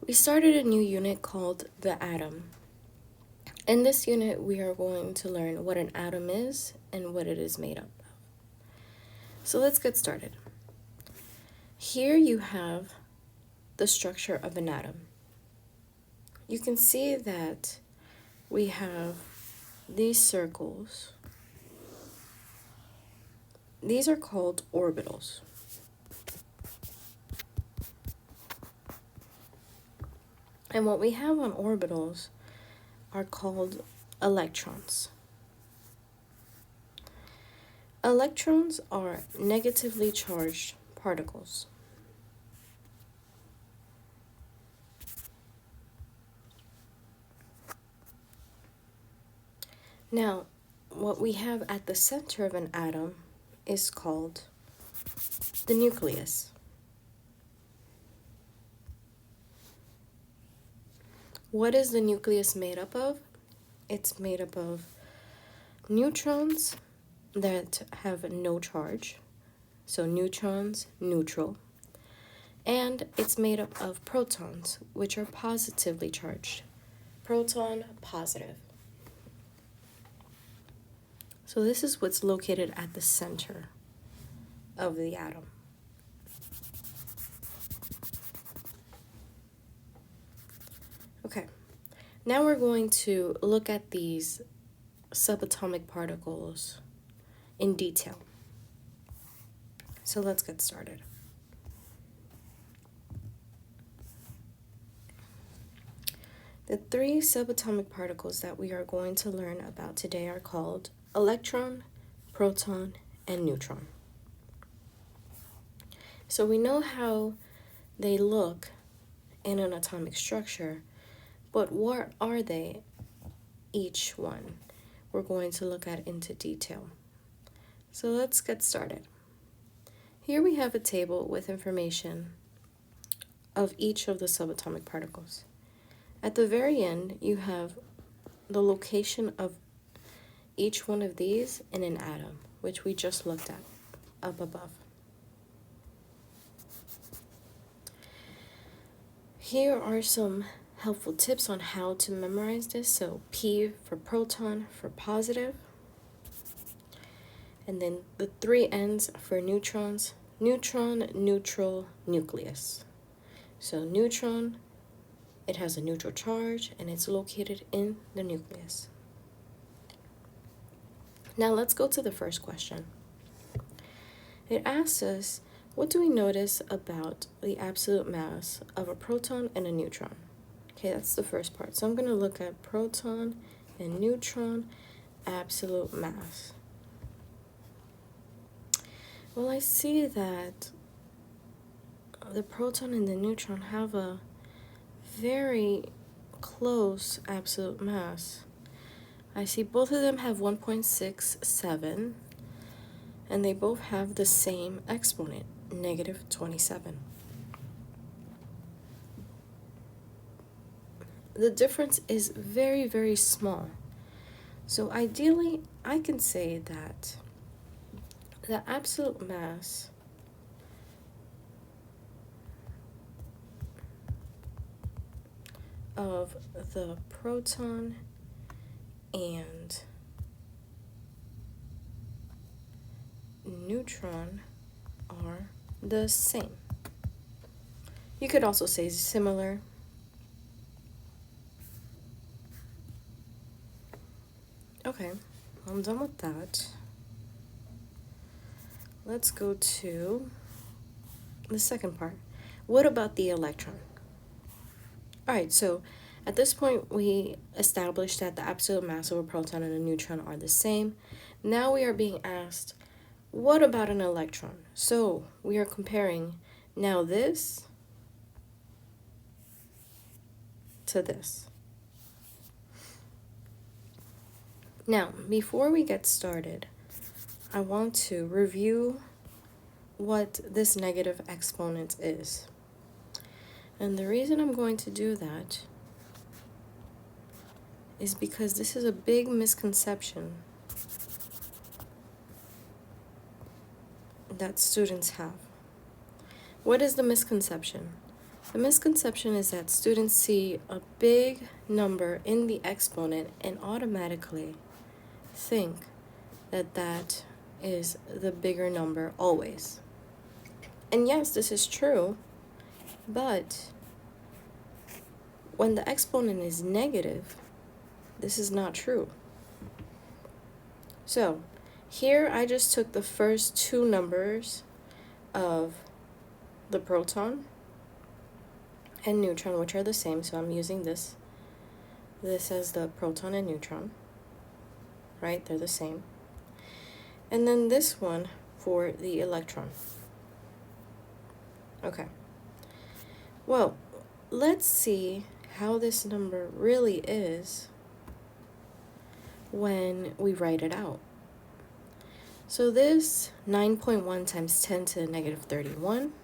We started a new unit called the atom. In this unit, we are going to learn what an atom is and what it is made up of. So let's get started. Here you have the structure of an atom. You can see that we have these circles. These are called orbitals. And what we have on orbitals are called electrons. Electrons are negatively charged particles. Now, what we have at the center of an atom is called the nucleus. What is the nucleus made up of? It's made up of neutrons that have no charge, so neutrons, neutral, and it's made up of protons, which are positively charged. Proton, positive. So this is what's located at the center of the atom. Okay, now we're going to look at these subatomic particles in detail. So let's get started. The three subatomic particles that we are going to learn about today are called electron, proton, and neutron. So we know how they look in an atomic structure, but what are they, each one? We're going to look at into detail. So let's get started. Here we have a table with information of each of the subatomic particles. At the very end, you have the location of each one of these in an atom, which we just looked at up above. Here are some helpful tips on how to memorize this. So P for proton for positive, and then the three ends for neutrons: neutron, neutral, nucleus. So neutron, it has a neutral charge and it's located in the nucleus. Now let's go to the first question. It asks us, what do we notice about the absolute mass of a proton and a neutron? Okay, that's the first part. So I'm going to look at proton and neutron absolute mass. Well, I see that the proton and the neutron have a very close absolute mass. I see both of them have 1.67, and they both have the same exponent, -27. The difference is very, very small. So ideally, I can say that the absolute mass of the proton and neutron are the same. You could also say similar. Okay, I'm done with that. Let's go to the second part. What about the electron? All right, so at this point, we established that the absolute mass of a proton and a neutron are the same. Now we are being asked, what about an electron? So we are comparing now this to this. Now, before we get started, I want to review what this negative exponent is. And the reason I'm going to do that is because this is a big misconception that students have. What is the misconception? The misconception is that students see a big number in the exponent and automatically think that that is the bigger number always. And yes, this is true, but when the exponent is negative, this is not true. So here I just took the first two numbers of the proton and neutron, which are the same, so I'm using this as the proton and neutron, right? They're the same. And then this one for the electron. Okay. Well, let's see how this number really is when we write it out. So this 9.1 times 10 to the negative 31,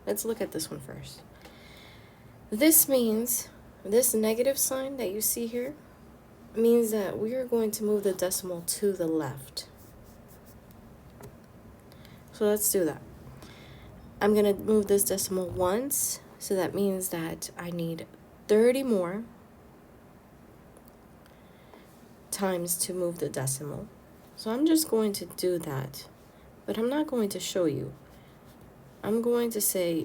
let's look at this one first. This means, this negative sign that you see here means that we are going to move the decimal to the left. So let's do that. I'm going to move this decimal once, so that means that I need 30 more times to move the decimal. So I'm just going to do that, but I'm not going to show you. I'm going to say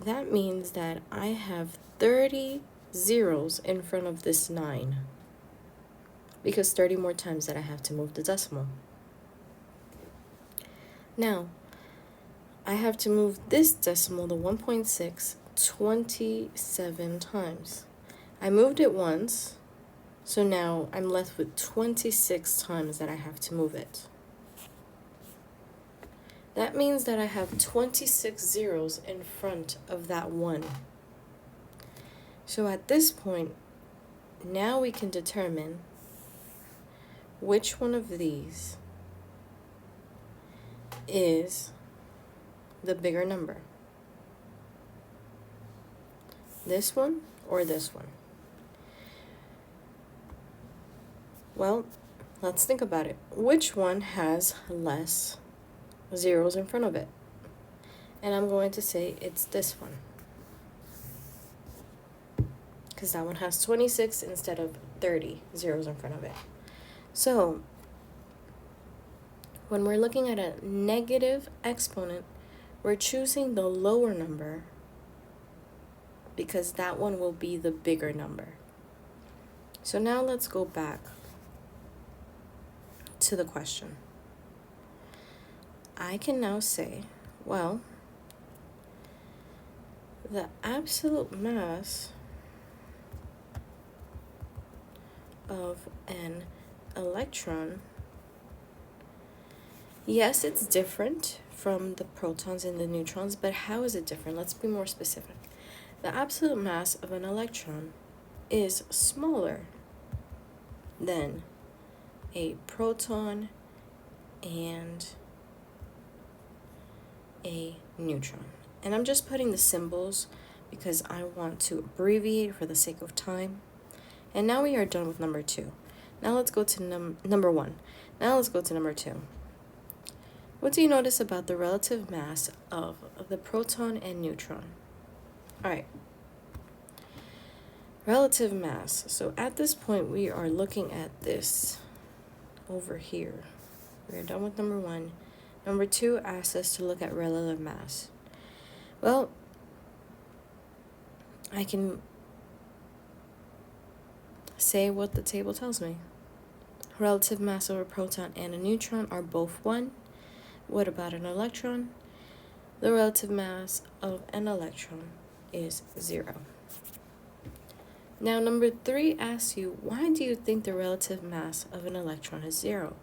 that means that I have 30 zeros in front of this 9, because 30 more times that I have to move the decimal. Now, I have to move this decimal, the 1.6, 27 times. I moved it once, so now I'm left with 26 times that I have to move it. That means that I have 26 zeros in front of that 1. So at this point, now we can determine which one of these is the bigger number. This one or this one? Well, let's think about it. Which one has less zeros in front of it? And I'm going to say it's this one, because that one has 26 instead of 30 zeros in front of it. So when we're looking at a negative exponent, we're choosing the lower number because that one will be the bigger number. So now let's go back to the question. I can now say, well, the absolute mass of an electron, yes, it's different from the protons and the neutrons, but how is it different? Let's be more specific. The absolute mass of an electron is smaller than a proton and a neutron. And I'm just putting the symbols because I want to abbreviate for the sake of time. And now we are done with number 2. Now let's go to number 1. Now let's go to number 2. What do you notice about the relative mass of the proton and neutron? All right. Relative mass. So at this point, we are looking at this over here. We're done with number 1. Number 2 asks us to look at relative mass. Well, I can say what the table tells me. Relative mass of a proton and a neutron are both 1. What about an electron? The relative mass of an electron is 0. Now, number 3 asks you, why do you think the relative mass of an electron is 0?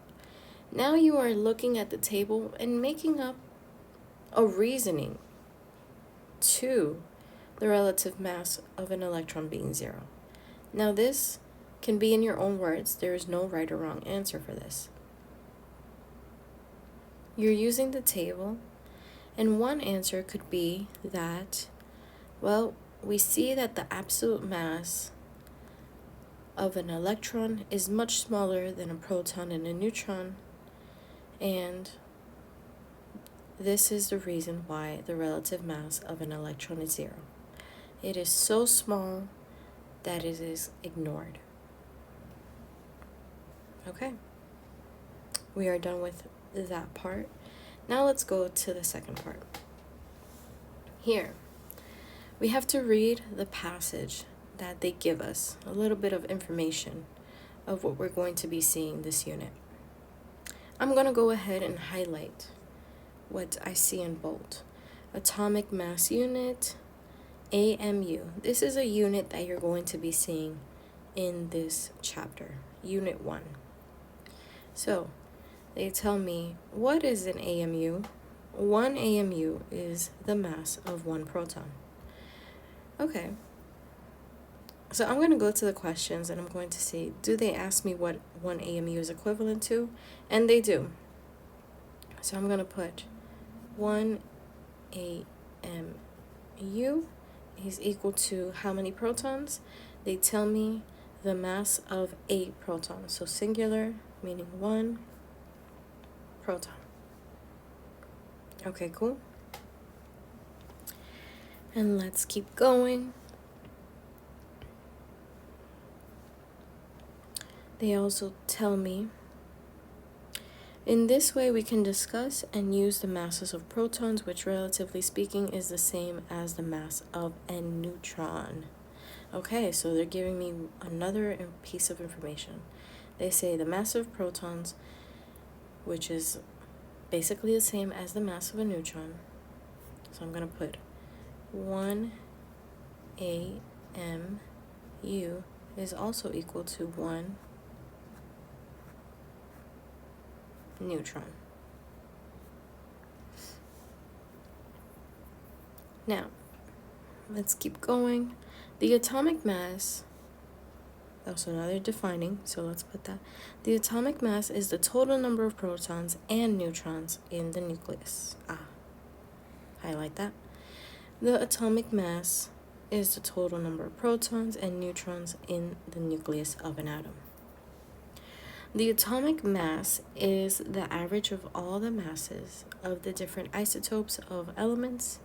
Now you are looking at the table and making up a reasoning to the relative mass of an electron being 0. Now this can be in your own words. There is no right or wrong answer for this. You're using the table, and one answer could be that, well, we see that the absolute mass of an electron is much smaller than a proton and a neutron, and this is the reason why the relative mass of an electron is 0. It is so small that it is ignored. Okay, we are done with that part. Now let's go to the second part. Here, we have to read the passage that they give us, a little bit of information of what we're going to be seeing this unit. I'm going to go ahead and highlight what I see in bold. Atomic mass unit, AMU. This is a unit that you're going to be seeing in this chapter, Unit 1. So, they tell me, what is an AMU? One AMU is the mass of one proton. Okay. So I'm going to go to the questions and I'm going to see, do they ask me what one AMU is equivalent to? And they do. So I'm going to put 1 AMU is equal to how many protons? They tell me the mass of a proton. So singular, meaning 1 proton. Okay, cool. And let's keep going. They also tell me, in this way we can discuss and use the masses of protons, which relatively speaking is the same as the mass of a neutron. Okay, so they're giving me another piece of information. They say the mass of protons, which is basically the same as the mass of a neutron. So I'm going to put 1 AMU is also equal to 1 neutron. Now, let's keep going. The atomic mass, also now they're defining, so let's put that. The atomic mass is the total number of protons and neutrons in the nucleus. Highlight that. The atomic mass is the total number of protons and neutrons in the nucleus of an atom. The atomic mass is the average of all the masses of the different isotopes of elements.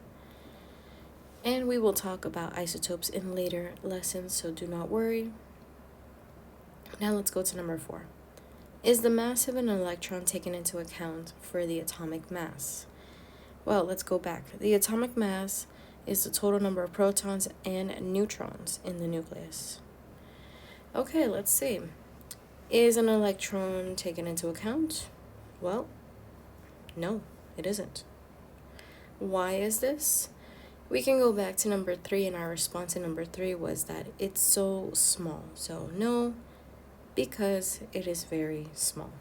And we will talk about isotopes in later lessons, so do not worry. Now let's go to number 4. Is the mass of an electron taken into account for the atomic mass? Well, let's go back. The atomic mass is the total number of protons and neutrons in the nucleus. Okay, let's see. Is an electron taken into account? Well, no, it isn't. Why is this? We can go back to number 3, and our response in number 3 was that it's so small. So no, because it is very small.